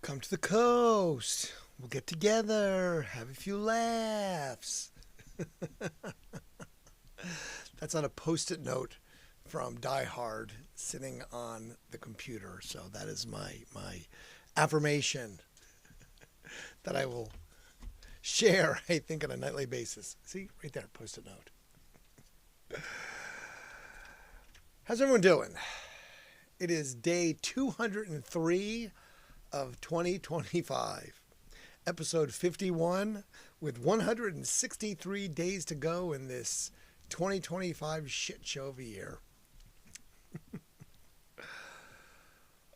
Come to the coast. We'll get together, have a few laughs. That's on a post-it note from Die Hard sitting on the computer. So that is my affirmation that I will share, I think, on a nightly basis. See, right there, post-it note. How's everyone doing? It is day 203 of 2025, episode 51, with 163 days to go in this 2025 shit show of a year.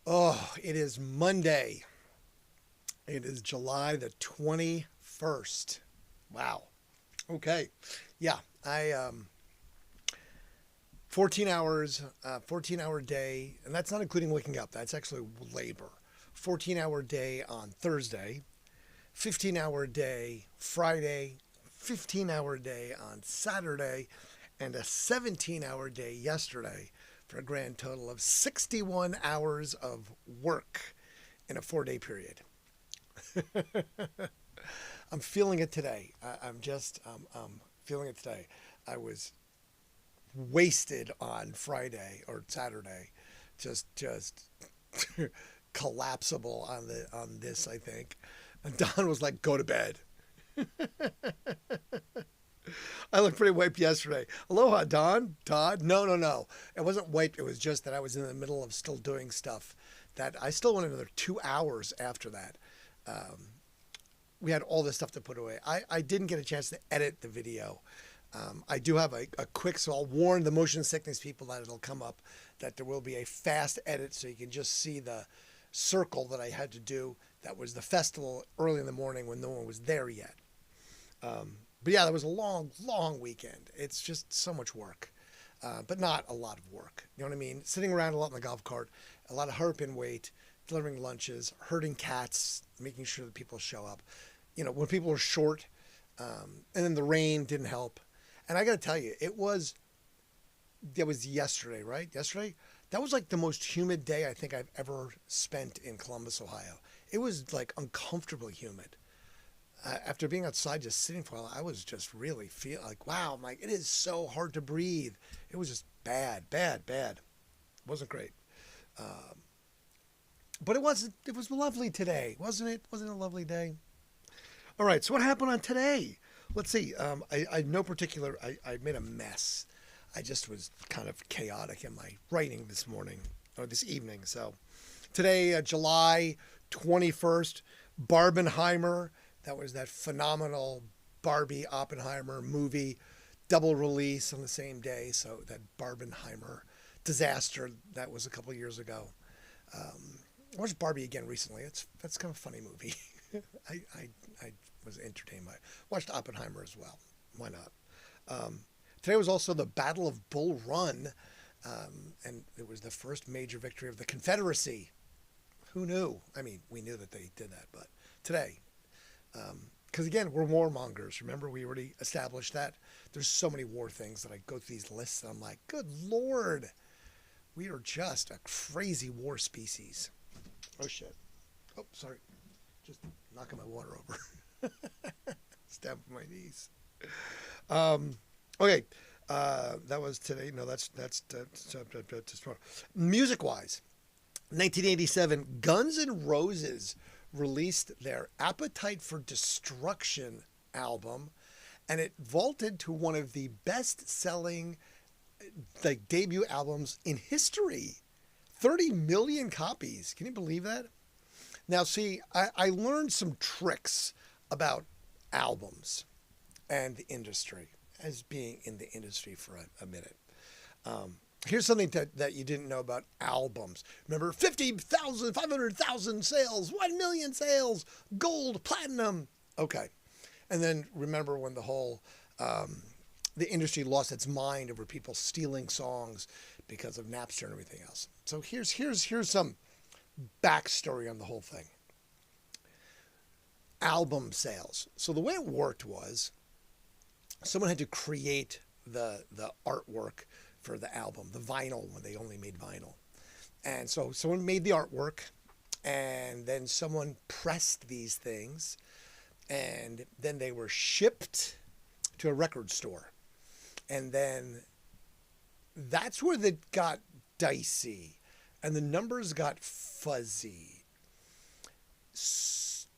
Oh, it is Monday. It is July the 21st. Wow. Okay. Yeah, 14 hours, 14-hour day, and that's not including waking up. That's actually labor. 14-hour day on Thursday, 15-hour day Friday, 15-hour day on Saturday, and a 17-hour day yesterday for a grand total of 61 hours of work in a 4-day period. I'm feeling it today. I'm feeling it today. I was wasted on Friday or Saturday, just collapsible on this, I think. And Don was like, go to bed. I looked pretty wiped yesterday. Aloha, Don. Todd. No. It wasn't wiped. It was just that I was in the middle of still doing stuff that I still went another 2 hours after that. We had all this stuff to put away. I didn't get a chance to edit the video. I do have a quick, so I'll warn the motion sickness people that it'll come up, that there will be a fast edit so you can just see the circle that I had to do. That was the festival early in the morning when no one was there yet. But yeah, that was a long weekend. It's just so much work, but not a lot of work. You know what I mean? Sitting around a lot in the golf cart, a lot of hurricane weight, delivering lunches, herding cats, making sure that people show up. You know, when people are short, and then the rain didn't help. And I got to tell you, it was yesterday, right? Yesterday? That was like the most humid day I think I've ever spent in Columbus, Ohio. It was like uncomfortably humid. After being outside just sitting for a while, I was just really feel like, wow, I'm like, it is so hard to breathe. It was just bad. It wasn't great. But it was lovely today, wasn't it? Wasn't it a lovely day? All right, so what happened on today? Let's see. I no particular. I made a mess. I just was kind of chaotic in my writing this morning or this evening. So today, July 21st, Barbenheimer. That was that phenomenal Barbie Oppenheimer movie, double release on the same day. So that Barbenheimer disaster, that was a couple of years ago. I watched Barbie again recently. That's kind of a funny movie. I was entertained by it. Watched Oppenheimer as well. Why not? Today was also the Battle of Bull Run, and it was the first major victory of the Confederacy. Who knew? I mean, we knew that they did that, but today, because again, we're warmongers. Remember, we already established that. There's so many war things that I go through these lists, and I'm like, good Lord, we are just a crazy war species. Oh, shit. Oh, sorry. Just knocking my water over. Stabbing my knees. Okay. That was today. No, that's tomorrow. Music-wise, 1987, Guns N' Roses released their Appetite for Destruction album, and it vaulted to one of the best-selling debut albums in history. 30 million copies. Can you believe that? Now, see, I learned some tricks about albums and the industry, as being in the industry for a minute. Here's something that you didn't know about albums. Remember, 50,000, 500,000 sales, 1 million sales, gold, platinum. Okay. And then remember when the whole, the industry lost its mind over people stealing songs because of Napster and everything else. So here's some backstory on the whole thing. Album sales. So the way it worked was someone had to create the artwork for the album, the vinyl, when they only made vinyl. And so someone made the artwork, and then someone pressed these things, and then they were shipped to a record store. And then that's where it got dicey and the numbers got fuzzy.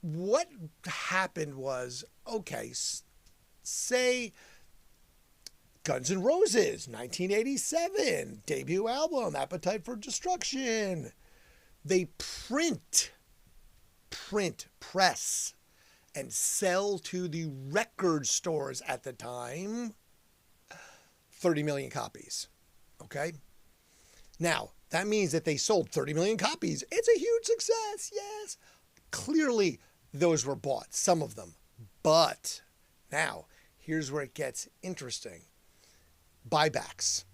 What happened was, okay, say Guns N' Roses, 1987, debut album, Appetite for Destruction. They press, and sell to the record stores at the time 30 million copies. Okay? Now, that means that they sold 30 million copies. It's a huge success, yes. Clearly, those were bought, some of them. But now, here's where it gets interesting. Buybacks.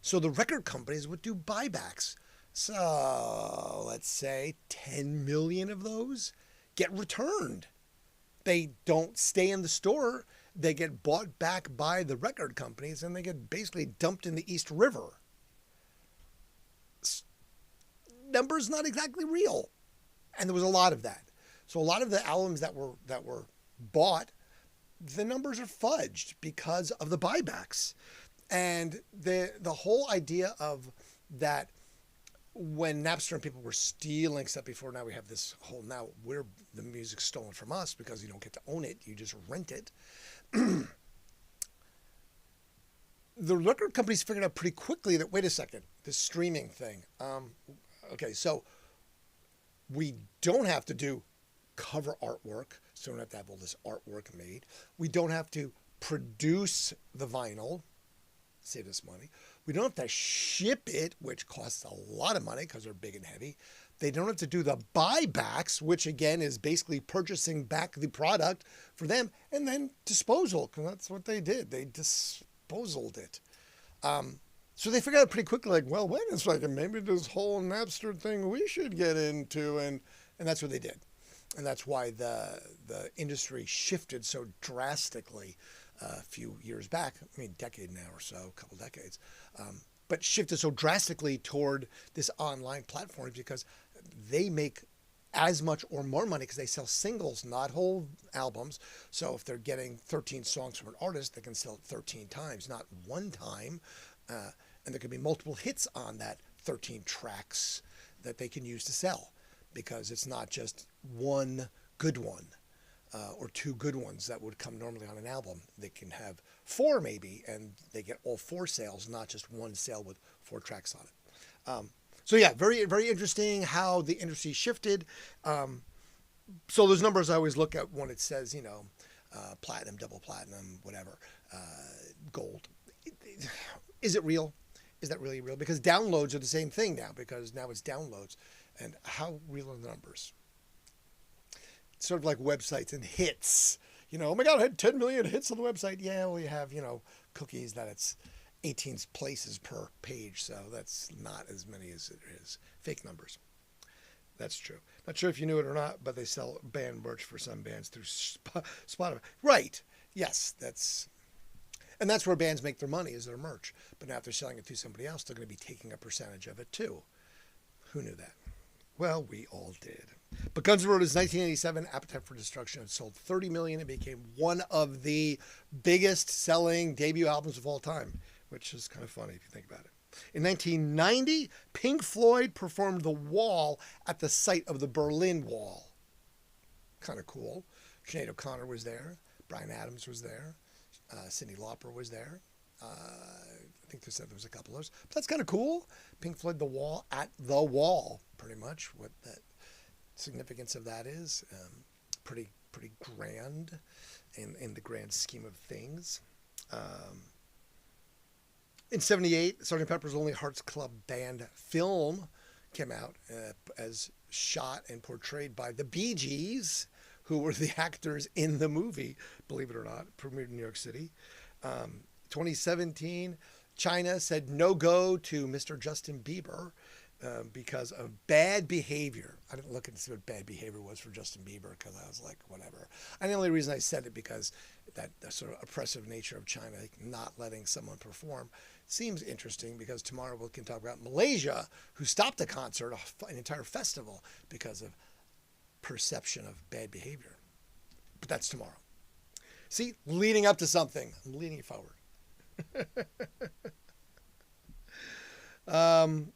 So the record companies would do buybacks. So let's say 10 million of those get returned. They don't stay in the store. They get bought back by the record companies and they get basically dumped in the East River. Numbers not exactly real. And there was a lot of that. So a lot of the albums that were bought, the numbers are fudged because of the buybacks. And the whole idea of that, when Napster and people were stealing stuff before, now we have this whole, now the music's stolen from us because you don't get to own it, you just rent it. The record companies figured out pretty quickly that, wait a second, this streaming thing. Okay, so we don't have to do cover artwork, so we don't have to have all this artwork made. We don't have to produce the vinyl, save us money. We don't have to ship it, which costs a lot of money because they're big and heavy. They don't have to do the buybacks, which again is basically purchasing back the product for them, and then disposal, because that's what they did. They disposaled it. So they figured out pretty quickly, like, well, wait a second, maybe this whole Napster thing we should get into, and that's what they did. And that's why the industry shifted so drastically a few years back. I mean, decade now or so, a couple decades. But shifted so drastically toward this online platform because they make as much or more money because they sell singles, not whole albums. So if they're getting 13 songs from an artist, they can sell it 13 times, not one time. And there could be multiple hits on that 13 tracks that they can use to sell, because it's not just one good one or two good ones that would come normally on an album. They can have four maybe, and they get all four sales, not just one sale with four tracks on it. So yeah, very, very interesting how the industry shifted. So those numbers I always look at when it says, platinum, double platinum, whatever, gold. Is it real? Is that really real? Because downloads are the same thing now, because now it's downloads. And how real are the numbers? It's sort of like websites and hits. Oh my God, I had 10 million hits on the website. Yeah, well, you have, cookies that it's 18 places per page. So that's not as many as it is. Fake numbers. That's true. Not sure if you knew it or not, but they sell band merch for some bands through Spotify. Right. Yes, and that's where bands make their money, is their merch. But now if they're selling it to somebody else, they're going to be taking a percentage of it too. Who knew that? Well, we all did. But Guns N' Roses' 1987 Appetite for Destruction had sold 30 million. It became one of the biggest selling debut albums of all time, which is kind of funny if you think about it. In 1990, Pink Floyd performed The Wall at the site of the Berlin Wall. Kind of cool. Sinead O'Connor was there. Bryan Adams was there. Cyndi Lauper was there. I think they said there was a couple of those. But that's kind of cool. Pink Floyd, The Wall, at The Wall, pretty much what that significance of that is. Pretty grand in the grand scheme of things. In 1978, Sgt. Pepper's Lonely Hearts Club Band film came out as shot and portrayed by the Bee Gees, who were the actors in the movie, believe it or not, premiered in New York City. 2017, China said no-go to Mr. Justin Bieber. because of bad behavior. I didn't look and see what bad behavior was for Justin Bieber because I was like, whatever. And the only reason I said it because that the sort of oppressive nature of China, like not letting someone perform, seems interesting because tomorrow we can talk about Malaysia, who stopped a concert, an entire festival, because of perception of bad behavior. But that's tomorrow. See, leading up to something. I'm leading you forward.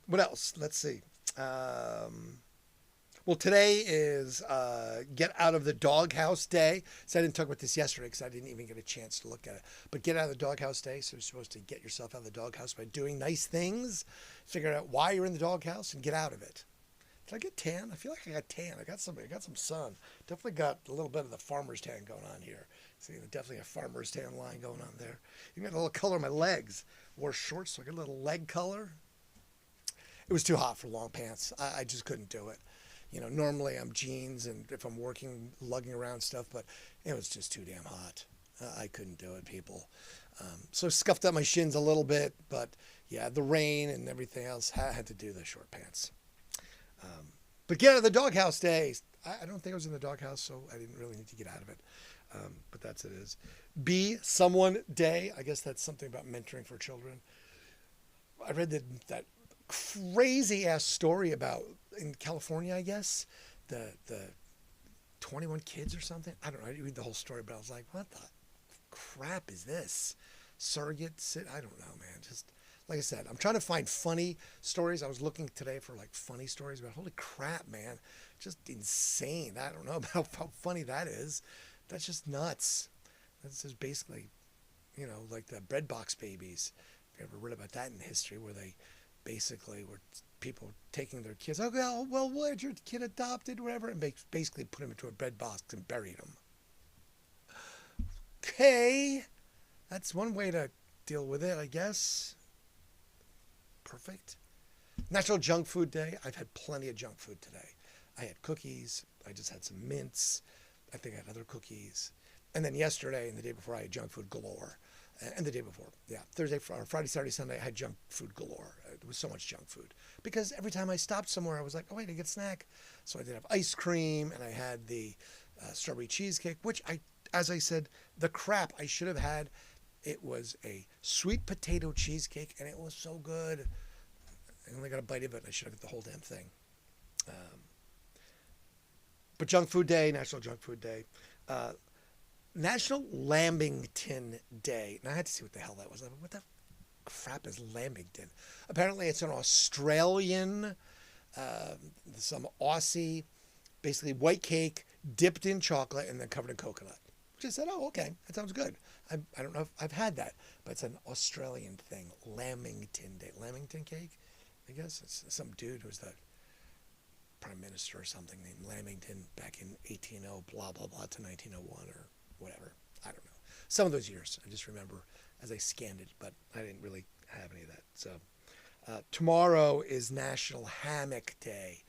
What else? Let's see. Well, today is Get Out of the Doghouse Day. So I didn't talk about this yesterday because I didn't even get a chance to look at it. But Get Out of the Doghouse Day. So you're supposed to get yourself out of the doghouse by doing nice things, figure out why you're in the doghouse, and get out of it. Did I get tan? I feel like I got tan. I got some sun. Definitely got a little bit of the farmer's tan going on here. See, definitely a farmer's tan line going on there. You got a little color on my legs. Wore shorts, so I got a little leg color. It was too hot for long pants. I just couldn't do it. You know, normally I'm jeans and if I'm working, lugging around stuff, but it was just too damn hot. I couldn't do it, people. So I scuffed up my shins a little bit, but yeah, the rain and everything else, I had to do the short pants. But Get Out of the Doghouse Day. I don't think I was in the doghouse, so I didn't really need to get out of it. But that's it is. Be Someone Day. I guess that's something about mentoring for children. I read that crazy ass story about in California, I guess, the 21 kids or something. I don't know. I didn't read the whole story, but I was like, what the crap is this? Surrogates? I don't know, man. Just like I said, I'm trying to find funny stories. I was looking today for like funny stories, but holy crap, man. Just insane. I don't know about how funny that is. That's just nuts. That's just basically, you know, like the bread box babies. Have you ever read about that in history where they basically were people taking their kids, oh, well, what, your kid adopted, whatever, and basically put him into a bread box and buried him. Okay. That's one way to deal with it, I guess. Perfect. National Junk Food Day. I've had plenty of junk food today. I had cookies. I just had some mints. I think I had other cookies. And then yesterday and the day before, I had junk food galore. And the day before, yeah, Friday, Saturday, Sunday, I had junk food galore. It was so much junk food. Because every time I stopped somewhere, I was like, oh, wait, I get a snack. So I did have ice cream, and I had the strawberry cheesecake, which as I said, the crap I should have had. It was a sweet potato cheesecake, and it was so good. I only got a bite of it, and I should have got the whole damn thing. But Junk Food Day, National Junk Food Day. National Lamington Day. Now, I had to see what the hell that was. What the crap is Lamington? Apparently, it's an Australian, some Aussie, basically white cake dipped in chocolate and then covered in coconut. Which I said, oh, okay, that sounds good. I don't know if I've had that, but it's an Australian thing. Lamington Day. Lamington cake? I guess it's some dude who was the prime minister or something named Lamington back in 1800, blah, blah, blah, to 1901 or whatever. I don't know. Some of those years. I just remember as I scanned it, but I didn't really have any of that. So tomorrow is National Hammock Day.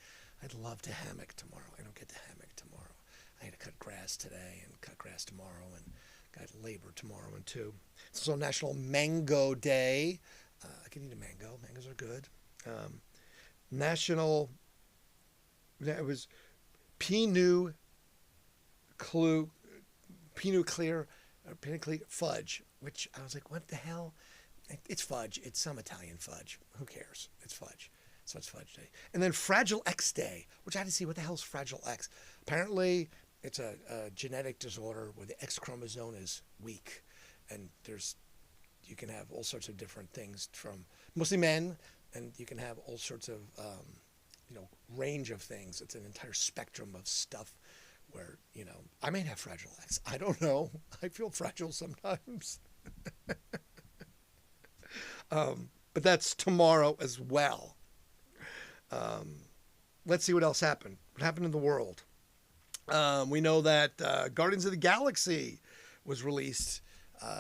I'd love to hammock tomorrow. I don't get to hammock tomorrow. I had to cut grass today and cut grass tomorrow and got labor tomorrow and too. It's also National Mango Day. I can eat a mango. Mangoes are good. It was Pinot Clear fudge, which I was like, what the hell? It's fudge. It's some Italian fudge. Who cares? It's fudge. So it's Fudge Day. And then Fragile X Day, which I had to see what the hell is Fragile X. Apparently, it's a genetic disorder where the X chromosome is weak. And you can have all sorts of different things from mostly men, and you can have all sorts of, range of things. It's an entire spectrum of stuff where, I may have Fragile X. I don't know. I feel fragile sometimes. But that's tomorrow as well. Let's see what else happened. What happened in the world? We know that Guardians of the Galaxy was released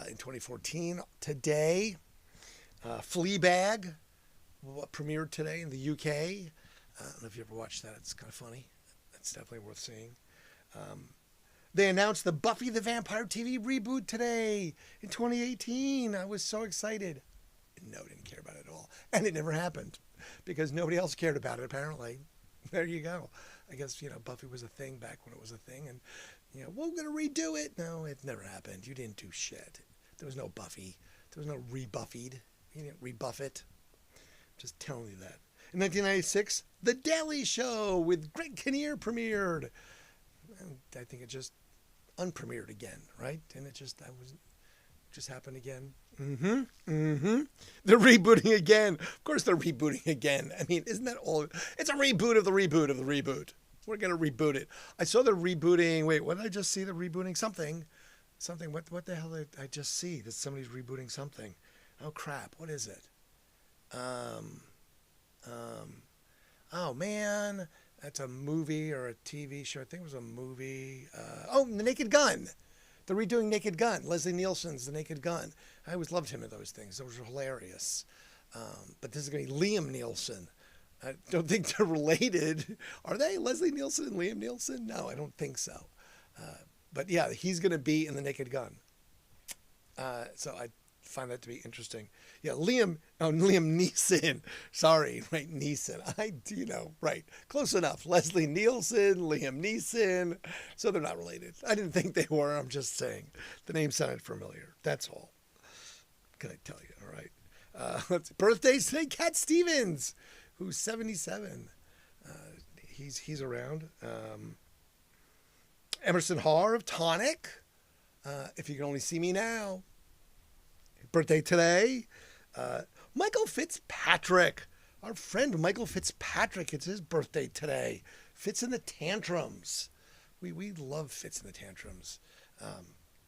in 2014. Today, Fleabag premiered today in the UK. I don't know if you ever watched that. It's kind of funny. It's definitely worth seeing. They announced the Buffy the Vampire TV reboot today in 2018. I was so excited. No, didn't care about it at all. And it never happened. because nobody else cared about it, apparently. There you go. I guess, Buffy was a thing back when it was a thing, and, we're going to redo it. No, it never happened. You didn't do shit. There was no Buffy. There was no rebuffied. You didn't rebuff it. Just telling you that. In 1996, The Daily Show with Greg Kinnear premiered. And I think it just unpremiered again, right? And it just happened again. They're rebooting again. Of course they're rebooting again. I mean, isn't that all? It's a reboot of the reboot of the reboot. We're going to reboot it. I saw they're rebooting. Wait, what did I just see? They're rebooting something. What the hell did I just see? That somebody's rebooting something. Oh, crap. What is it? Oh, man. That's a movie or a TV show. I think it was a movie. The Naked Gun. They're redoing Naked Gun. Leslie Nielsen's The Naked Gun. I always loved him in those things. Those were hilarious. But this is going to be Liam Nielsen. I don't think they're related. Are they? Leslie Nielsen and Liam Nielsen? No, I don't think so. But yeah, he's going to be in The Naked Gun. So I find that to be interesting. Yeah, Liam Neeson. Sorry, right, Neeson. Right. Close enough. Leslie Nielsen, Liam Neeson. So they're not related. I didn't think they were. I'm just saying. The name sounded familiar. That's all. Can I tell you? All right. Birthdays today, Cat Stevens, who's 77. He's around. Emerson Haar of Tonic. If You Can Only See Me Now. Birthday today. Michael Fitzpatrick. Our friend Michael Fitzpatrick. It's his birthday today. Fitz in the Tantrums. We love Fitz in the Tantrums.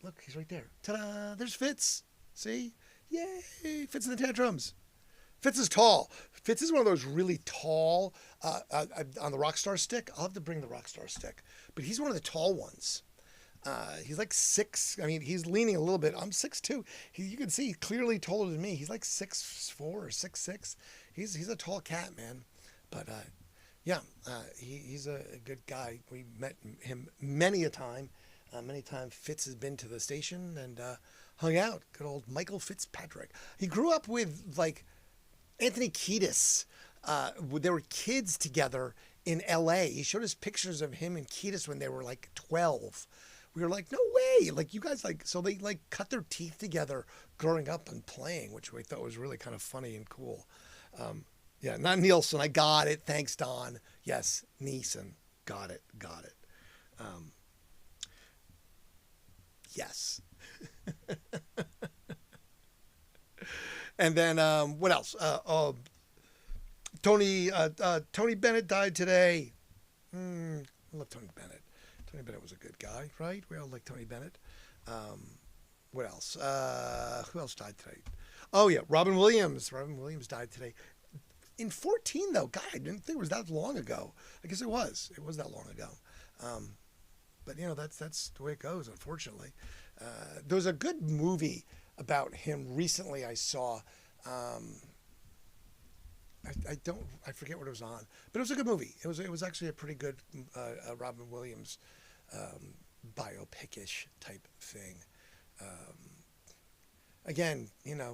Look, he's right there. Ta-da! There's Fitz. See? Yay! Fitz in the Tantrums. Fitz is tall. Fitz is one of those really tall, on the Rockstar stick. I'll have to bring the Rockstar stick. But he's one of the tall ones. He's like 6. I mean, he's leaning a little bit. I'm 6'2". You can see clearly taller than me. He's like 6'4" or 6'6". He's a tall cat, man. But he's a good guy. We met him many a time. Many times Fitz has been to the station and hung out. Good old Michael Fitzpatrick. He grew up with like Anthony Kiedis. They were kids together in L.A. He showed us pictures of him and Kiedis when they were like 12. We were like, no way. Like, you guys, so they, cut their teeth together growing up and playing, which we thought was really kind of funny and cool. Not Nielsen. I got it. Thanks, Don. Yes, Neeson. Got it. Yes. And then, what else? Tony Bennett died today. I love Tony Bennett. Tony Bennett was a good guy, right? We all like Tony Bennett. What else? Who else died today? Oh, yeah, Robin Williams. Robin Williams died today. In 14, though. God, I didn't think it was that long ago. I guess it was. It was that long ago. But, that's the way it goes, unfortunately. There was a good movie about him recently I saw. I forget what it was on, but it was a good movie. It was actually a pretty good Robin Williams biopic-ish type thing. Again,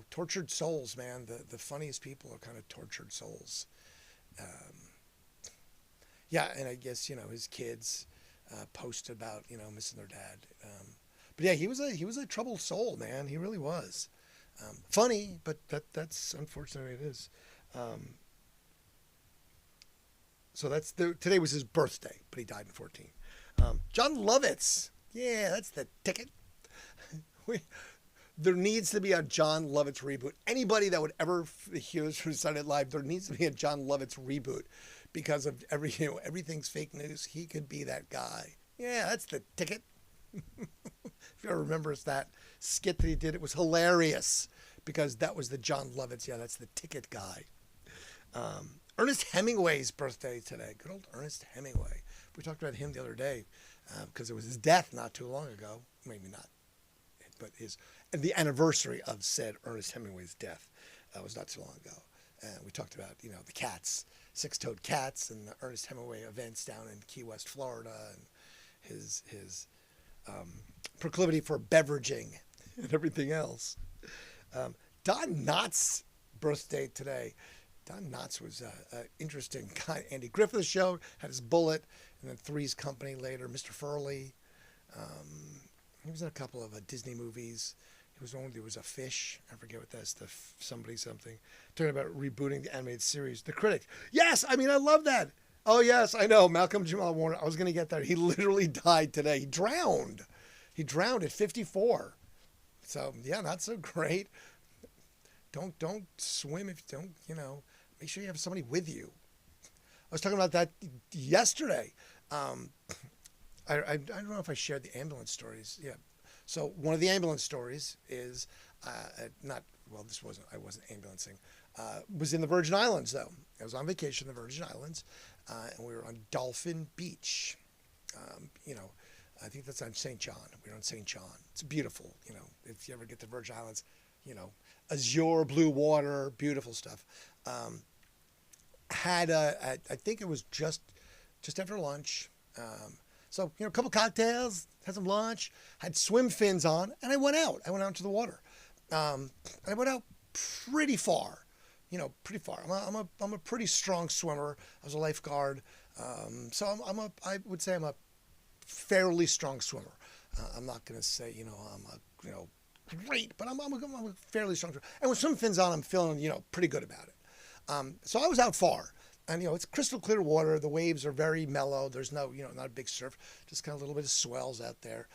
tortured souls, man. The funniest people are kind of tortured souls. And I guess his kids posted about missing their dad. But yeah, he was a troubled soul, man. He really was. Funny, but that's unfortunately it is. So today was his birthday, but he died in 14. John Lovitz. Yeah, that's the ticket. There needs to be a John Lovitz reboot. Anybody that would ever hear this from Sunday Night Live, there needs to be a John Lovitz reboot because of everything's fake news. He could be that guy. Yeah, that's the ticket. If you ever remember that skit that he did, it was hilarious because that was the John Lovitz. Yeah, that's the ticket guy. Ernest Hemingway's birthday today. Good old Ernest Hemingway. We talked about him the other day because it was his death not too long ago. Maybe not, but the anniversary of said Ernest Hemingway's death was not too long ago. And we talked about, the cats, six-toed cats and the Ernest Hemingway events down in Key West, Florida, and his proclivity for beveraging and everything else. Don Knotts' birthday today. Don Knotts was an interesting guy. Andy Griffith show had his Bullet, and then Three's Company later. Mr. Furley. He was in a couple of Disney movies. He was one. There was a fish. I forget what that's. The somebody something. Talking about rebooting the animated series. The Critic. Yes, I mean I love that. Oh yes, I know. Malcolm Jamal Warner. I was going to get there. He literally died today. He drowned. He drowned at 54. So yeah, not so great. Don't swim if you don't. Make sure you have somebody with you. I was talking about that yesterday. I don't know if I shared the ambulance stories. Yeah. So one of the ambulance stories is I wasn't ambulancing. Was in the Virgin Islands though. I was on vacation in the Virgin Islands, and we were on Dolphin Beach. I think that's on St. John. We were on St. John. It's beautiful. If you ever get to Virgin Islands, azure blue water, beautiful stuff. I think it was just after lunch. So, a couple cocktails, had some lunch, had swim fins on, and I went out. I went out into the water. I went out pretty far, pretty far. I'm a pretty strong swimmer. I was a lifeguard. So I would say I'm a fairly strong swimmer. I'm not going to say, I'm great, but I'm a fairly strong swimmer. And with swim fins on, I'm feeling, pretty good about it. So I was out far. And, it's crystal clear water. The waves are very mellow. There's no, not a big surf, just kind of a little bit of swells out there.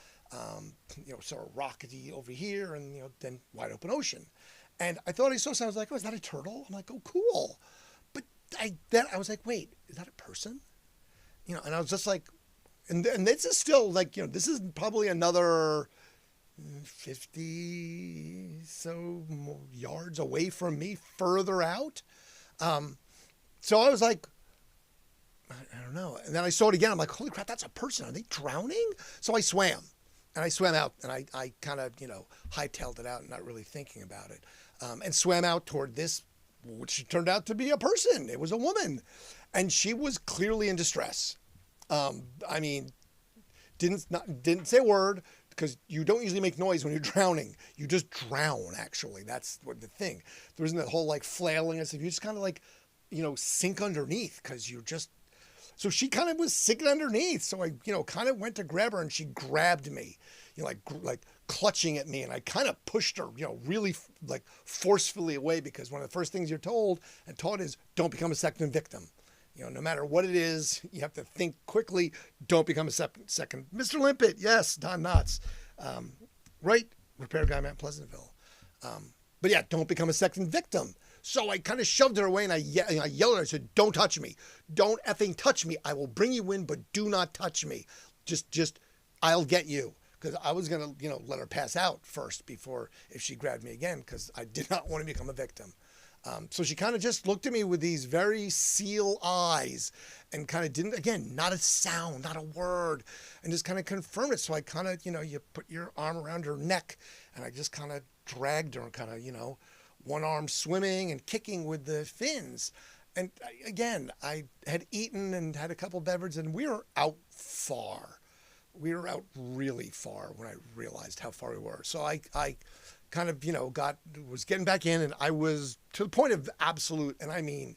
Sort of rockety over here and, then wide open ocean. And I thought I saw something. I was like, oh, is that a turtle? I'm like, oh, cool. But then I was like, wait, is that a person? And I was just like, and this is still like, this is probably another 50 so yards away from me, further out. So I was like, I don't know. And then I saw it again. I'm like, holy crap, that's a person. Are they drowning? So I swam. And I swam out. And I kind of, hightailed it out, not really thinking about it. And swam out toward this, which turned out to be a person. It was a woman. And she was clearly in distress. I mean, didn't say a word, because you don't usually make noise when you're drowning. You just drown, actually. That's what the thing. There isn't that whole like flailing as if you just kind of like, sink underneath, because you're just, so she kind of was sinking underneath. So I, kind of went to grab her, and she grabbed me, like clutching at me. And I kind of pushed her, really like forcefully away, because one of the first things you're told and taught is don't become a second victim. No matter what it is, you have to think quickly. Don't become a second. Mr. Limpet, yes, Don Knotts. Right, repair guy, Mount Pleasantville. But yeah, don't become a second victim. So I kind of shoved her away, and I yelled at her. I said, don't touch me. Don't effing touch me. I will bring you in, but do not touch me. Just, I'll get you. Because I was going to, let her pass out first before if she grabbed me again, because I did not want to become a victim. So she kind of just looked at me with these very seal eyes and kind of didn't, again, not a sound, not a word, and just kind of confirmed it. So I kind of, you put your arm around her neck, and I just kind of dragged her and kind of, one arm swimming and kicking with the fins. And again, I had eaten and had a couple beverages, and we were out far. We were out really far when I realized how far we were. So I kind of, was getting back in, and I was to the point of absolute, and I mean,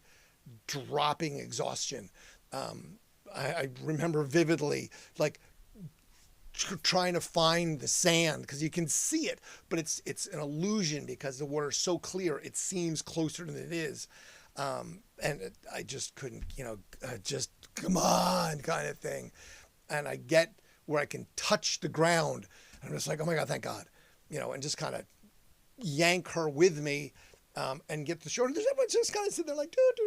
dropping exhaustion. I remember vividly, like, trying to find the sand, because you can see it, but it's an illusion because the water's so clear. It seems closer than it is. I just couldn't, just come on kind of thing. And I get where I can touch the ground. And I'm just like, oh my God, thank God, and just kind of yank her with me, and get to the shore. And everyone just kind of sit there like, doot.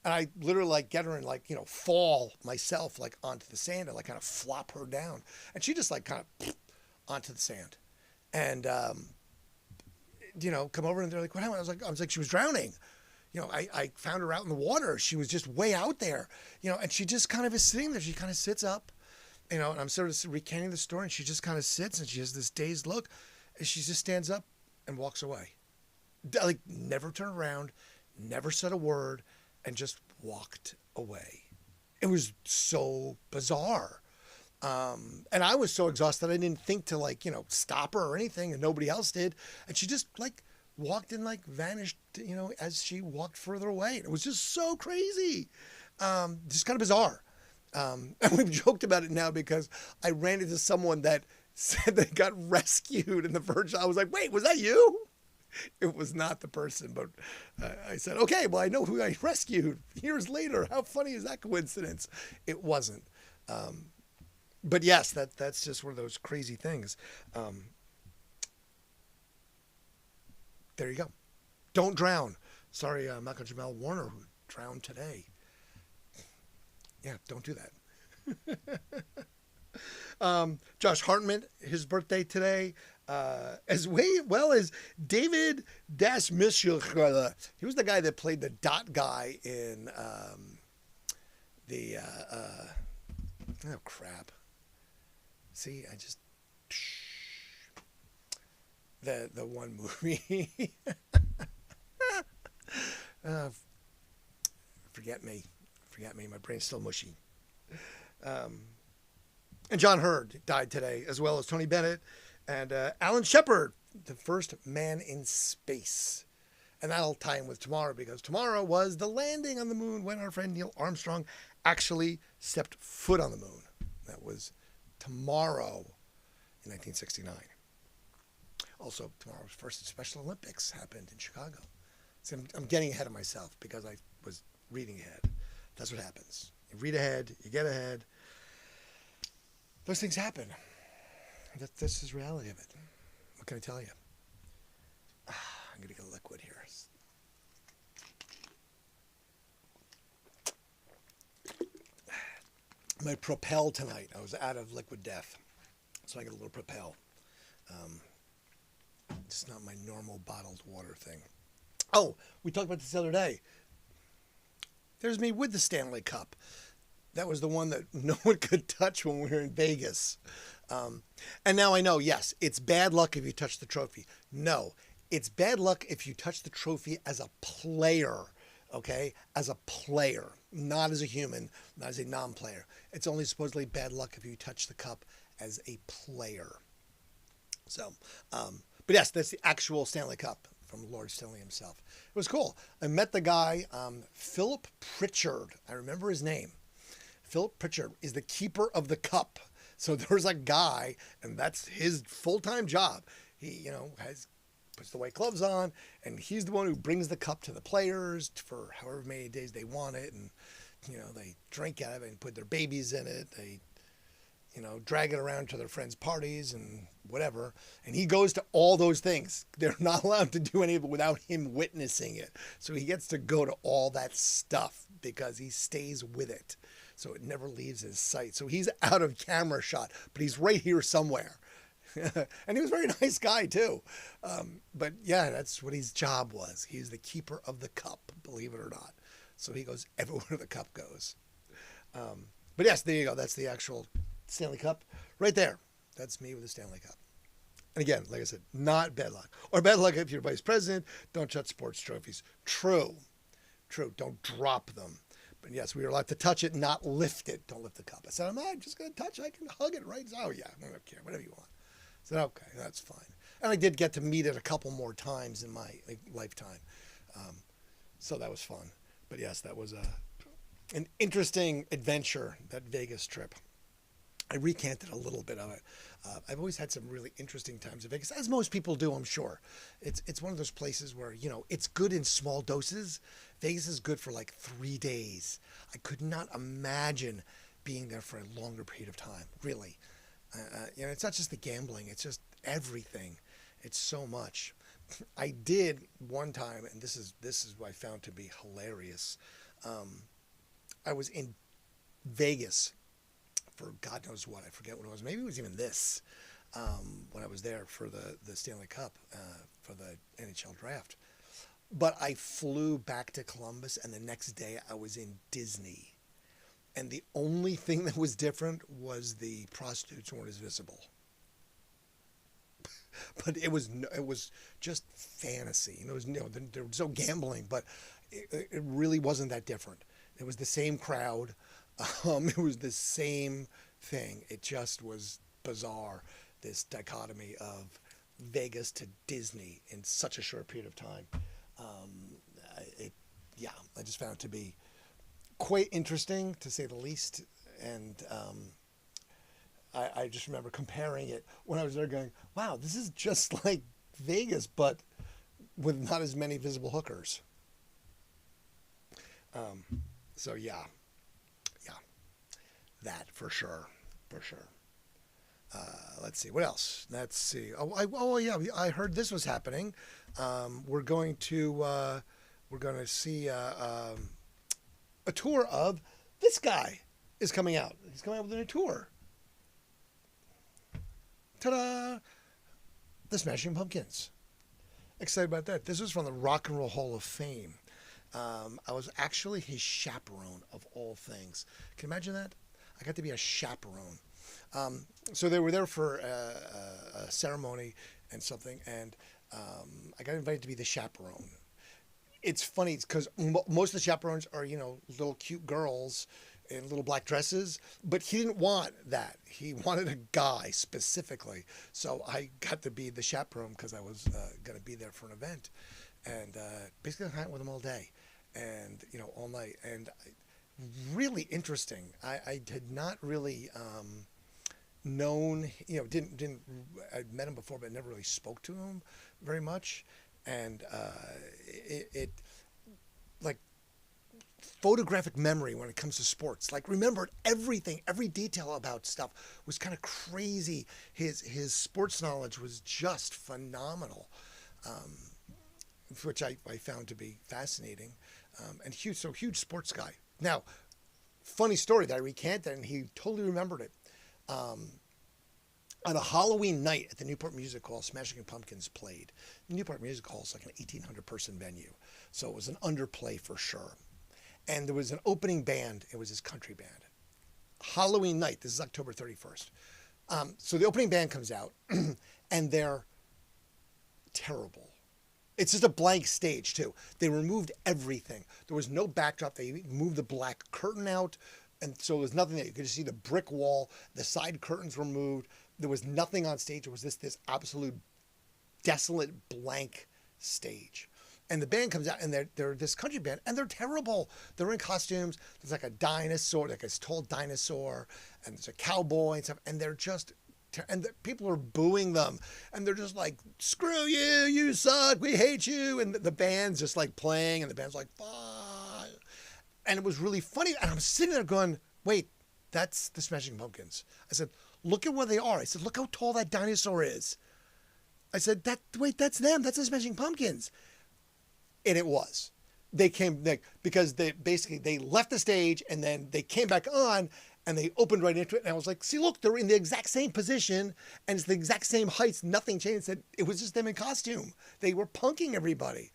And I literally like get her and like, fall myself like onto the sand and like kind of flop her down. And she just like kind of onto the sand. And, come over, and they're like, what happened? I was like, she was drowning. I found her out in the water. She was just way out there, and she just kind of is sitting there. She kind of sits up, and I'm sort of recanting the story, and she just kind of sits, and she has this dazed look, and she just stands up and walks away. Like, never turned around, never said a word, and just walked away. It was so bizarre. And I was so exhausted, I didn't think to like, stop her or anything, and nobody else did. And she just like walked and like vanished, as she walked further away. It was just so crazy. Just kind of bizarre. And we've joked about it now because I ran into someone that said they got rescued in the Virgin. I was like, wait, was that you? It was not the person, but I said, okay, well, I know who I rescued years later. How funny is that coincidence? It wasn't. But yes, that's just one of those crazy things. There you go. Don't drown. Sorry, Michael Jamal Warner, who drowned today. Yeah, don't do that. Josh Hartnett, his birthday today, as well as David Dastmalchian. He was the guy that played the dot guy in oh crap. See, I just the one movie. Forget me. My brain's still mushy. And John Hurd died today, as well as Tony Bennett and Alan Shepard, the first man in space. And that'll tie in with tomorrow, because tomorrow was the landing on the moon when our friend Neil Armstrong actually stepped foot on the moon. That was tomorrow in 1969. Also, tomorrow's first Special Olympics happened in Chicago. See, I'm getting ahead of myself because I was reading ahead. That's what happens. You read ahead, you get ahead. Those things happen. This is reality of it. What can I tell you? I'm going to get a liquid here. My Propel tonight. I was out of liquid death, so I get a little Propel. It's not my normal bottled water thing. Oh, we talked about this the other day. There's me with the Stanley Cup. That was the one that no one could touch when we were in Vegas. And now I know, yes, it's bad luck if you touch the trophy. No, it's bad luck if you touch the trophy as a player, okay? As a player, not as a human, not as a non-player. It's only supposedly bad luck if you touch the cup as a player. So, but yes, that's the actual Stanley Cup from Lord Stanley himself. It was cool. I met the guy, Philip Pritchard. I remember his name. Philip Pritchard is the keeper of the cup. So there's a guy, and that's his full-time job. He, puts the white gloves on, and he's the one who brings the cup to the players for however many days they want it. And, they drink out of it and put their babies in it. They, drag it around to their friends' parties and whatever. And he goes to all those things. They're not allowed to do any of it without him witnessing it. So he gets to go to all that stuff because he stays with it. So it never leaves his sight. So he's out of camera shot, but he's right here somewhere. And he was a very nice guy too. But yeah, that's what his job was. He's the keeper of the cup, believe it or not. So he goes everywhere the cup goes. But yes, there you go. That's the actual Stanley Cup right there. That's me with the Stanley Cup. And again, like I said, not bad luck. Or bad luck if you're vice president. Don't touch sports trophies. True. Don't drop them. But yes, we were allowed to touch it, not lift it. Don't lift the cup. I said, I'm just going to touch it. I can hug it, right? Oh, yeah, I don't care. Whatever you want. I said, okay, that's fine. And I did get to meet it a couple more times in my lifetime. So that was fun. But yes, that was an interesting adventure, that Vegas trip. I recanted a little bit of it. I've always had some really interesting times in Vegas, as most people do, I'm sure. It's one of those places where, it's good in small doses. Vegas is good for like 3 days. I could not imagine being there for a longer period of time, really. It's not just the gambling, it's just everything. It's so much. I did one time, and this is what I found to be hilarious. I was in Vegas for God knows what. I forget what it was. Maybe it was even this when I was there for the Stanley Cup for the NHL draft. But I flew back to Columbus, and the next day I was in Disney. And the only thing that was different was the prostitutes weren't as visible. But it was just fantasy. There was no gambling, but it really wasn't that different. It was the same crowd. It was the same thing. It just was bizarre, this dichotomy of Vegas to Disney in such a short period of time. Um, it, yeah, I just found it to be quite interesting to say the least. And I just remember comparing it when I was there going, wow, this is just like Vegas, but with not as many visible hookers. Um, so yeah, yeah, that for sure, for sure. Let's see what else. Let's see. Oh yeah, I heard this was happening. We're going to see a tour of this guy is coming out. He's coming out with a new tour. Ta-da! The Smashing Pumpkins. Excited about that. This was from the Rock and Roll Hall of Fame. I was actually his chaperone of all things. Can you imagine that? I got to be a chaperone. So they were there for a ceremony and something, and I got invited to be the chaperone. It's funny because most of the chaperones are, little cute girls in little black dresses, but he didn't want that. He wanted a guy specifically. So I got to be the chaperone because I was going to be there for an event, and basically I hung out with him all day, and all night, and really interesting. I had not really known, didn't I'd met him before, but never really spoke to him very much, and it like photographic memory when it comes to sports. Like remembered everything, every detail about stuff was kind of crazy. His sports knowledge was just phenomenal, which I found to be fascinating, and huge sports guy. Now, funny story that I recanted, and he totally remembered it. On a Halloween night at the Newport Music Hall, Smashing Pumpkins played. The Newport Music Hall is like an 1,800 person venue, so it was an underplay for sure. And there was an opening band. It was his country band. Halloween night. This is October 31st. So the opening band comes out, and they're terrible. It's just a blank stage, too. They removed everything. There was no backdrop. They moved the black curtain out, and so there was nothing there. You could just see the brick wall. The side curtains were moved. There was nothing on stage. It was this absolute desolate blank stage. And the band comes out, and they're this country band, and they're terrible. They're in costumes. There's like a dinosaur, like this tall dinosaur, and there's a cowboy and stuff, and they're just, and the people are booing them, and they're just like, screw you, you suck, we hate you, and the band's just like playing, and the band's like, fuck. And it was really funny, and I'm sitting there going, wait, that's the Smashing Pumpkins. I said, look at where they are. I said, look how tall that dinosaur is. I said, wait, that's them. That's the Smashing Pumpkins. And it was. They came because they left the stage, and then they came back on, and they opened right into it. And I was like, see, look, they're in the exact same position, and it's the exact same heights. Nothing changed. It was just them in costume. They were punking everybody.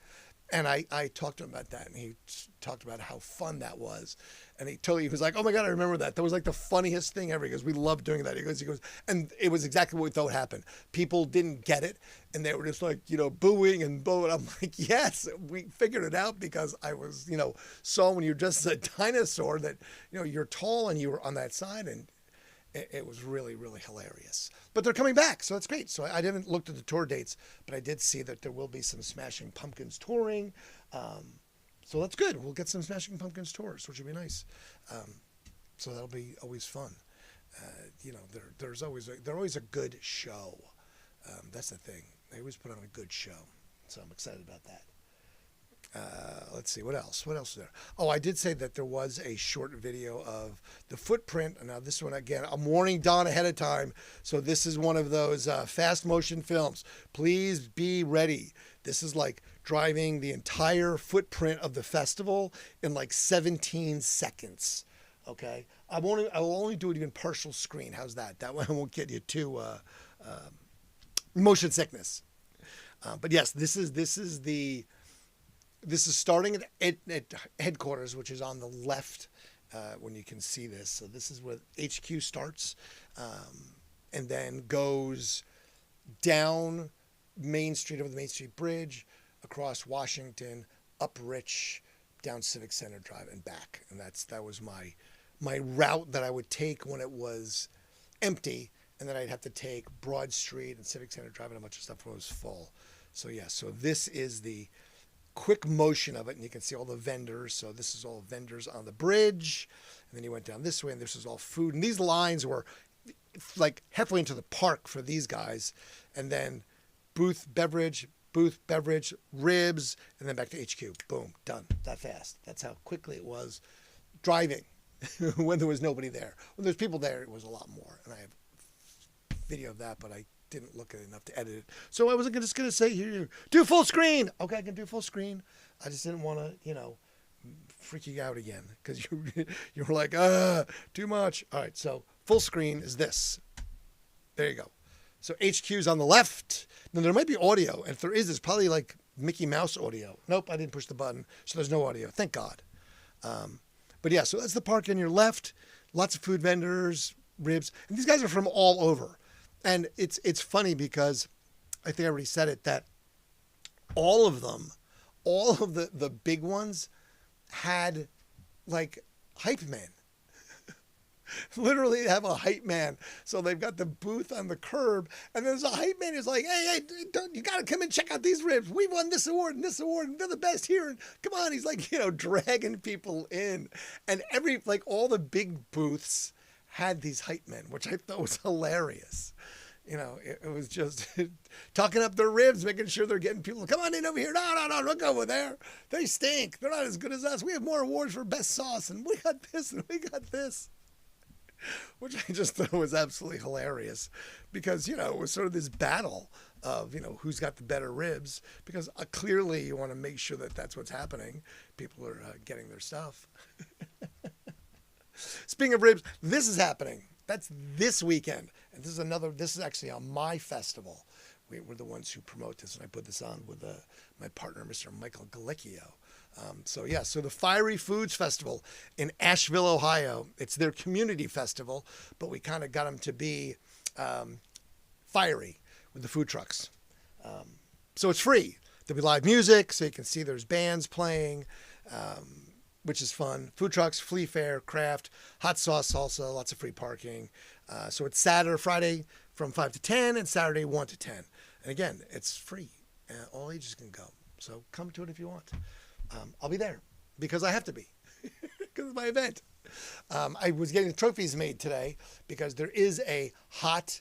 And I talked to him about that, and he talked about how fun that was. And he was like, oh my God, I remember that. That was like the funniest thing ever. He goes, we love doing that. He goes, and it was exactly what we thought happened. People didn't get it, and they were just like, booing and booing. I'm like, yes, we figured it out because I was, saw when you're just a dinosaur that, you're tall and you were on that side, and it was really, really hilarious. But they're coming back, so that's great. So I didn't look at the tour dates, but I did see that there will be some Smashing Pumpkins touring. So that's good. We'll get some Smashing Pumpkins tours, which would be nice. So that'll be always fun. They're always a good show. That's the thing. They always put on a good show. So I'm excited about that. Let's see, what else? What else is there? Oh, I did say that there was a short video of the footprint. Now, this one, again, I'm warning Don ahead of time. So this is one of those fast motion films. Please be ready. This is like driving the entire footprint of the festival in like 17 seconds. Okay? I will only do it in partial screen. How's that? That way I won't get you too motion sickness. But yes, this is starting at headquarters, which is on the left when you can see this. So this is where HQ starts, and then goes down Main Street over the Main Street Bridge, across Washington, up Rich, down Civic Center Drive, and back. And that was my route that I would take when it was empty, and then I'd have to take Broad Street and Civic Center Drive and a bunch of stuff when it was full. So yeah, so this is the quick motion of it, and you can see all the vendors. So this is all vendors on the bridge, and then you went down this way, and this is all food. And these lines were like halfway into the park for these guys, and then booth beverage, ribs, and then back to HQ. Boom, done. That fast. That's how quickly it was driving when there was nobody there. When there's people there, it was a lot more. And I have video of that, but I didn't look at it enough to edit it. So I wasn't just going to say, here, do full screen. Okay, I can do full screen. I just didn't want to, freak you out again because you were like, too much. All right, so full screen is this. There you go. So HQ's on the left. Now there might be audio. And if there is, it's probably like Mickey Mouse audio. Nope, I didn't push the button. So there's no audio. Thank God. But yeah, so that's the park on your left. Lots of food vendors, ribs. And these guys are from all over. And it's funny because I think I already said it, that all of the big ones had like hype men. Literally have a hype man. So they've got the booth on the curb, and there's a hype man who's like, hey, you got to come and check out these ribs. We won this award, and they're the best here. And come on, he's like, dragging people in. And all the big booths had these hype men, which I thought was hilarious. It was just talking up their ribs, making sure they're getting people, come on in over here. No, don't go over there. They stink. They're not as good as us. We have more awards for best sauce, and we got this, and we got this. Which I just thought was absolutely hilarious because, it was sort of this battle of, who's got the better ribs, because clearly you want to make sure that that's what's happening. People are getting their stuff. Speaking of ribs, this is happening. That's this weekend. And this is actually on my festival. We're the ones who promote this, and I put this on with my partner, Mr. Michael Galicchio. So the Fiery Foods Festival in Asheville, Ohio. It's their community festival, but we kind of got them to be fiery with the food trucks. So it's free. There'll be live music, so you can see there's bands playing, which is fun. Food trucks, flea fare, craft, hot sauce, salsa, lots of free parking. So it's Friday from 5 to 10, and Saturday 1 to 10. And again, it's free. All ages can go. So come to it if you want. I'll be there because I have to be because it's my event. I was getting the trophies made today because there is a hot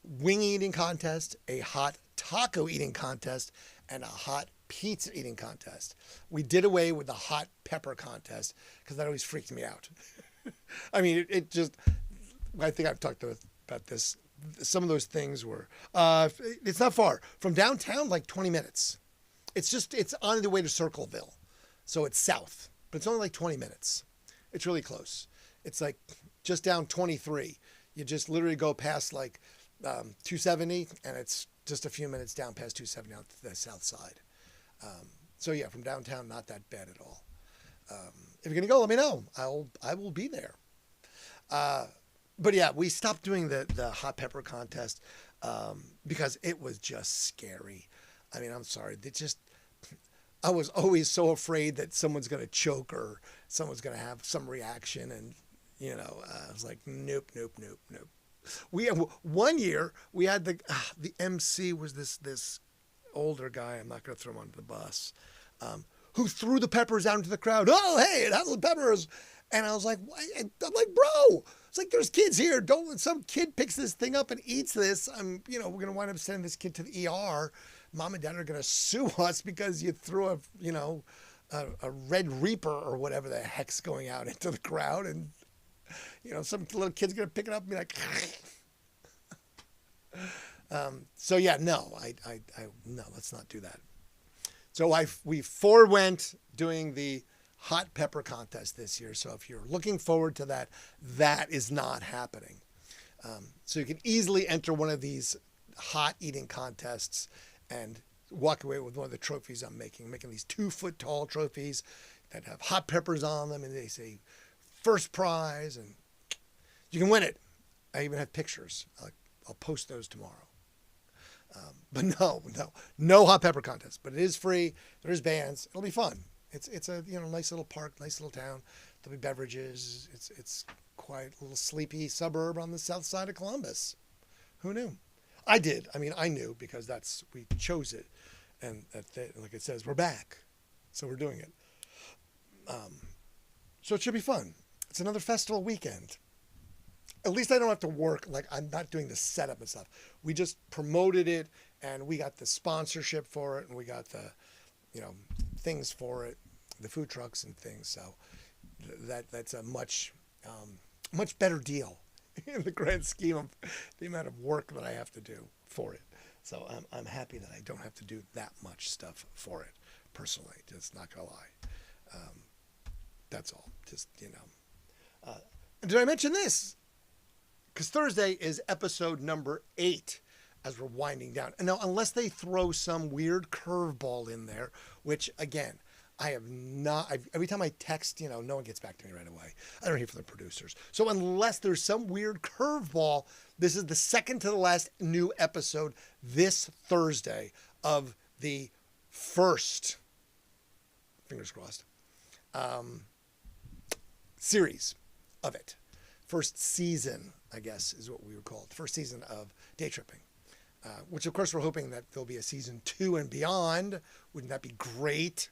wing eating contest, a hot taco eating contest, and a hot pizza eating contest. We did away with the hot pepper contest because that always freaked me out. I mean, I think I've talked about this. Some of those things were, it's not far from downtown, like 20 minutes. It's on the way to Circleville. So it's south, but it's only like 20 minutes. It's really close. It's like just down 23. You just literally go past like 270, and it's just a few minutes down past 270 on the south side. So yeah, from downtown, not that bad at all. If you're gonna go, let me know. I will be there. But yeah, we stopped doing the hot pepper contest because it was just scary. I mean, I'm sorry. I was always so afraid that someone's going to choke or someone's going to have some reaction. And, I was like, nope. One year we had the MC was this older guy. I'm not going to throw him under the bus, who threw the peppers out into the crowd. Oh, hey, it has the peppers. And I was like, I'm like, bro, it's like, there's kids here. Some kid picks this thing up and eats this. We're going to wind up sending this kid to the ER. Mom and dad are going to sue us because you threw a Red Reaper or whatever the heck's going out into the crowd. And, some little kid's going to pick it up and be like, so yeah, no, no, let's not do that. So we forewent doing the hot pepper contest this year. So if you're looking forward to that, that is not happening. So you can easily enter one of these hot eating contests and walk away with one of the trophies I'm making these 2-foot tall trophies that have hot peppers on them, and they say first prize, and you can win it. I even have pictures. I'll post those tomorrow. But no hot pepper contest, but it is free. There is bands. It'll be fun. It's a nice little park, nice little town. There'll be beverages. It's quite a little sleepy suburb on the south side of Columbus. Who knew? I did. I mean, I knew because we chose it, and like it says, we're back, so we're doing it. So it should be fun. It's another festival weekend. At least I don't have to work. Like, I'm not doing the setup and stuff. We just promoted it, and we got the sponsorship for it, and we got the, things for it, the food trucks and things. So that's a much better deal in the grand scheme of the amount of work that I have to do for it. So I'm happy that I don't have to do that much stuff for it personally. Just not gonna lie. That's all. Just did I mention this? Because Thursday is episode number 8 as we're winding down. And now, unless they throw some weird curveball in there, which again, I have not, every time I text, no one gets back to me right away. I don't hear from the producers. So unless there's some weird curveball, this is the second to the last new episode this Thursday of the first, fingers crossed, series of it. First season, I guess, is what we would call it. First season of Day Tripping. Which, of course, we're hoping that there'll be a season 2 and beyond. Wouldn't that be great?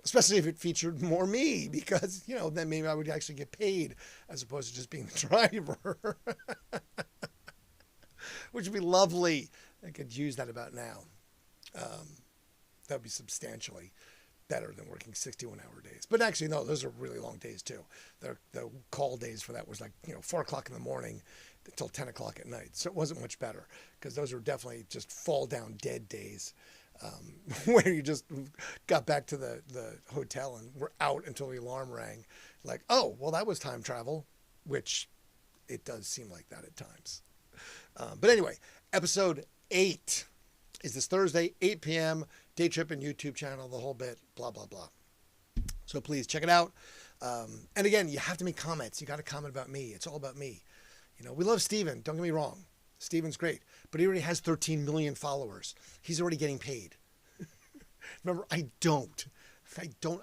Especially if it featured more me, because, then maybe I would actually get paid as opposed to just being the driver. Which would be lovely. I could use that about now. That would be substantially better than working 61-hour days. But actually, no, those are really long days, too. The call days for that was 4 o'clock in the morning until 10 o'clock at night. So it wasn't much better because those were definitely just fall down dead days where you just got back to the hotel and were out until the alarm rang. Like, oh, well, that was time travel, which it does seem like that at times. But anyway, episode 8 is this Thursday, 8 p.m., Day Tripping YouTube channel, the whole bit, blah, blah, blah. So please check it out. And again, you have to make comments. You got to comment about me. It's all about me. We love Steven. Don't get me wrong. Steven's great. But he already has 13 million followers. He's already getting paid. Remember, I don't.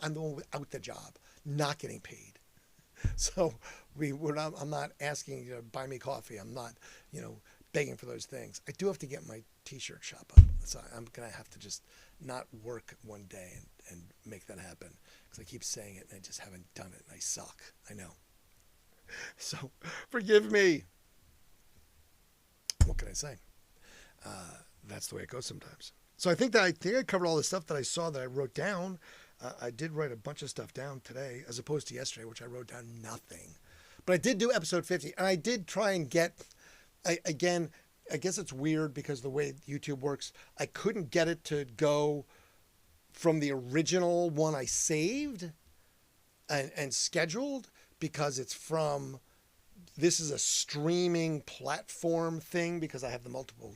I'm the one without the job, not getting paid. So I'm not asking you to buy me coffee. I'm not, begging for those things. I do have to get my t-shirt shop up. So I'm going to have to just not work one day and make that happen. Because I keep saying it and I just haven't done it. And I suck. I know. So forgive me. What can I say? That's the way it goes sometimes. So I think I covered all the stuff that I saw that I wrote down. I did write a bunch of stuff down today as opposed to yesterday, which I wrote down nothing. But I did do episode 50, and I did try and get, again, I guess it's weird because the way YouTube works, I couldn't get it to go from the original one I saved and scheduled because it's from, this is a streaming platform thing because I have the multiple,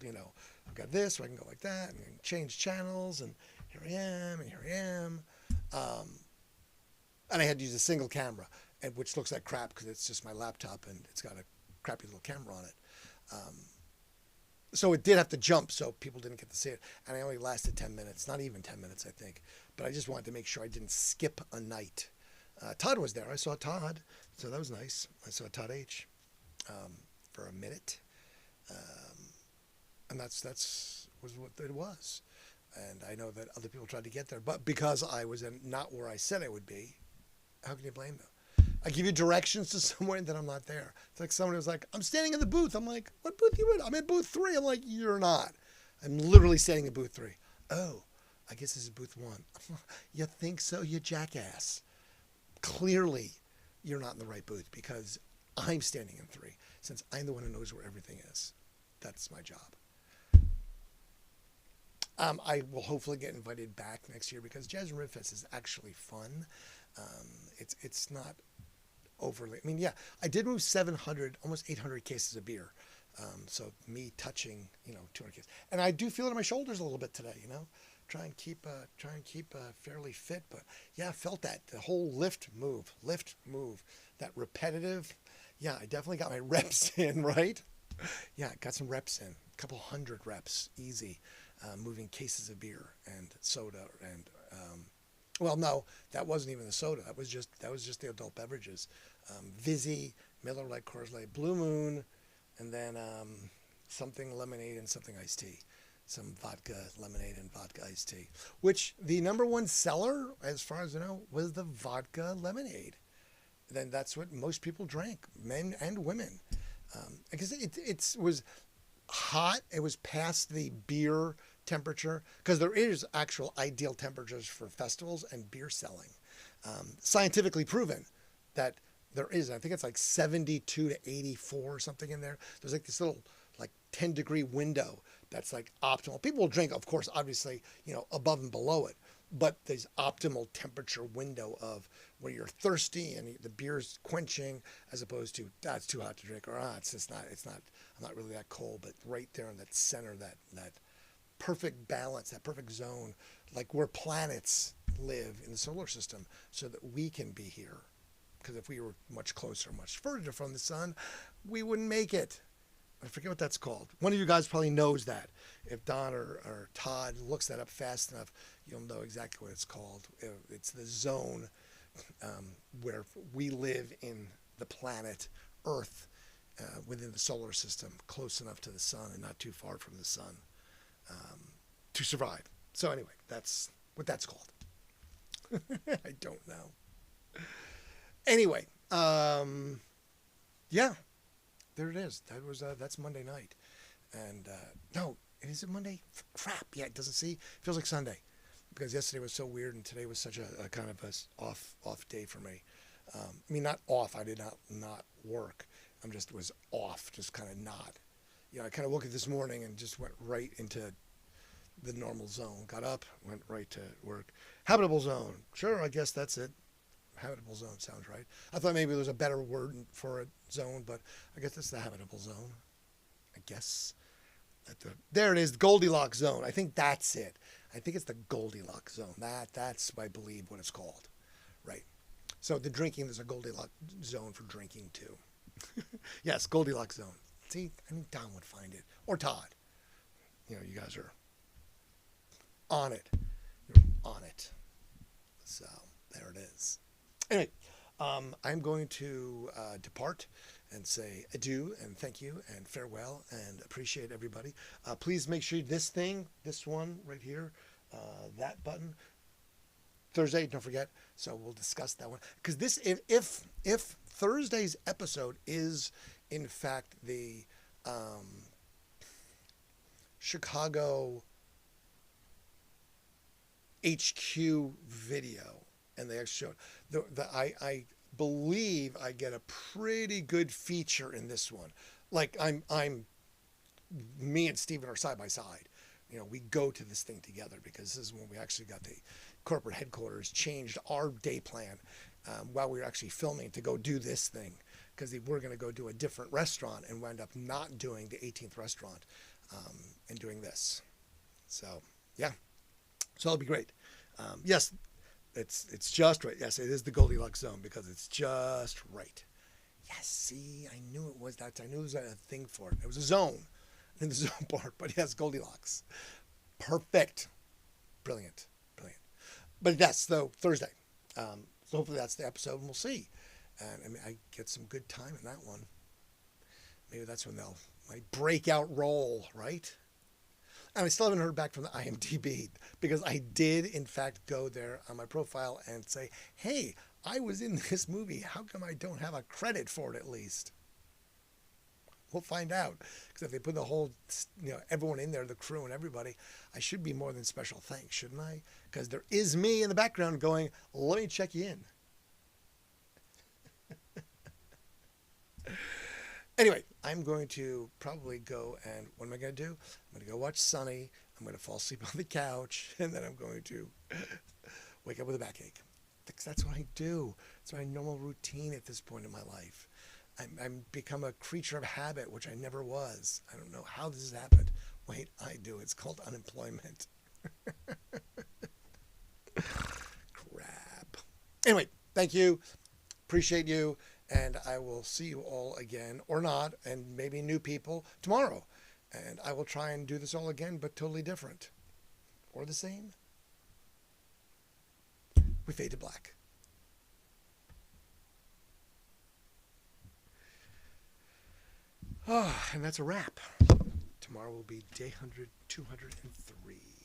I've got this, so I can go like that and change channels, and here I am, and here I am. And I had to use a single camera, which looks like crap because it's just my laptop and it's got a crappy little camera on it. So it did have to jump so people didn't get to see it. And I only lasted 10 minutes, not even 10 minutes, I think. But I just wanted to make sure I didn't skip a night. Todd was there. I saw Todd, so that was nice. I saw Todd H. For a minute. And that's was what it was. And I know that other people tried to get there, but because I was not where I said I would be, how can you blame them? I give you directions to somewhere and then I'm not there. It's like somebody was like, I'm standing in the booth. I'm like, what booth you in? I'm in booth 3. I'm like, you're not. I'm literally standing in booth 3. Oh, I guess this is booth 1. You think so, you jackass? Clearly, you're not in the right booth because I'm standing in 3 since I'm the one who knows where everything is. That's my job. I will hopefully get invited back next year because Jazz and Rib Fest is actually fun. It's not overly. I mean, yeah, I did move 700, almost 800 cases of beer. So me touching, 200 cases, and I do feel it in my shoulders a little bit today. Try and keep fairly fit. But yeah, I felt that the whole lift move, that repetitive. Yeah, I definitely got my reps in, right? Yeah, I got some reps in, a couple hundred reps, easy. Moving cases of beer and soda and well, no, that wasn't even the soda. That was just the adult beverages. Vizzy, Miller Lite, Coors Light, Blue Moon, and then something lemonade and something iced tea. Some vodka lemonade and vodka iced tea, which the number one seller, as far as I know, was the vodka lemonade. Then that's what most people drank, men and women. Because it was hot. It was past the beer temperature, because there is actual ideal temperatures for festivals and beer selling. Scientifically proven that there is. I think it's like 72 to 84 or something in there. There's like this little like 10-degree window that's like optimal. People will drink, of course, obviously, above and below it, but there's optimal temperature window of where you're thirsty and the beer's quenching, as opposed to it's too hot to drink, or I'm not really that cold. But right there in that center, that perfect balance, that perfect zone, like where planets live in the solar system, so that we can be here. Because if we were much closer, much further from the sun, we wouldn't make it. I forget what that's called. One of you guys probably knows that. If Don or Todd looks that up fast enough, you'll know exactly what it's called. It's the zone where we live in the planet Earth, within the solar system, close enough to the sun and not too far from the sun, to survive. So anyway, that's what that's called. I don't know. Anyway, yeah. There it is. That's Monday night, and no, is it Monday? Crap. Yeah, it doesn't see. It feels like Sunday, because yesterday was so weird, and today was such a kind of a off day for me. I mean, not off. I did not work. I'm just was off, just kind of not. I kind of woke up this morning and just went right into the normal zone. Got up, went right to work. Habitable zone. Sure, I guess that's it. Habitable zone sounds right. I thought maybe there was a better word for a zone, but I guess it's the habitable zone. I guess. There it is, the Goldilocks zone. I think that's it. I think it's the Goldilocks zone. That's, I believe, what it's called. Right. So the drinking, there's a Goldilocks zone for drinking too. Yes, Goldilocks zone. See, I think Don would find it. Or Todd. You guys are on it. You're on it. So there it is. Anyway, I'm going to depart and say adieu and thank you and farewell and appreciate everybody. Please make sure this one right here, that button, Thursday, don't forget. So we'll discuss that one. Because if Thursday's episode is, in fact, the Chicago HQ video, and they actually showed I believe I get a pretty good feature in this one. Like me and Steven are side by side. We go to this thing together, because this is when we actually got the corporate headquarters changed our day plan while we were actually filming to go do this thing, because we're going to go do a different restaurant and wind up not doing the 18th restaurant and doing this. So yeah, so it'll be great. Yes. It's just right. Yes, it is the Goldilocks zone, because it's just right. Yes, see, I knew it was that. I knew there was a thing for it. It was a zone in the zone part, but yes, Goldilocks. Perfect. Brilliant. But yes, so Thursday. So hopefully that's the episode, and we'll see. And I get some good time in that one. Maybe that's when my breakout role, right? And I still haven't heard back from the IMDb, because I did, in fact, go there on my profile and say, hey, I was in this movie. How come I don't have a credit for it at least? We'll find out. Because if they put the whole, everyone in there, the crew and everybody, I should be more than special thanks, shouldn't I? Because there is me in the background going, let me check you in. Anyway, I'm going to probably go, and what am I going to do? I'm going to go watch Sunny. I'm going to fall asleep on the couch, and then I'm going to wake up with a backache. Because that's what I do. It's my normal routine at this point in my life. I'm become a creature of habit, which I never was. I don't know how this has happened. Wait, I do. It's called unemployment. Crap. Anyway, thank you. Appreciate you. And I will see you all again, or not, and maybe new people tomorrow. And I will try and do this all again, but totally different. Or the same. We fade to black. Oh, and that's a wrap. Tomorrow will be day 203.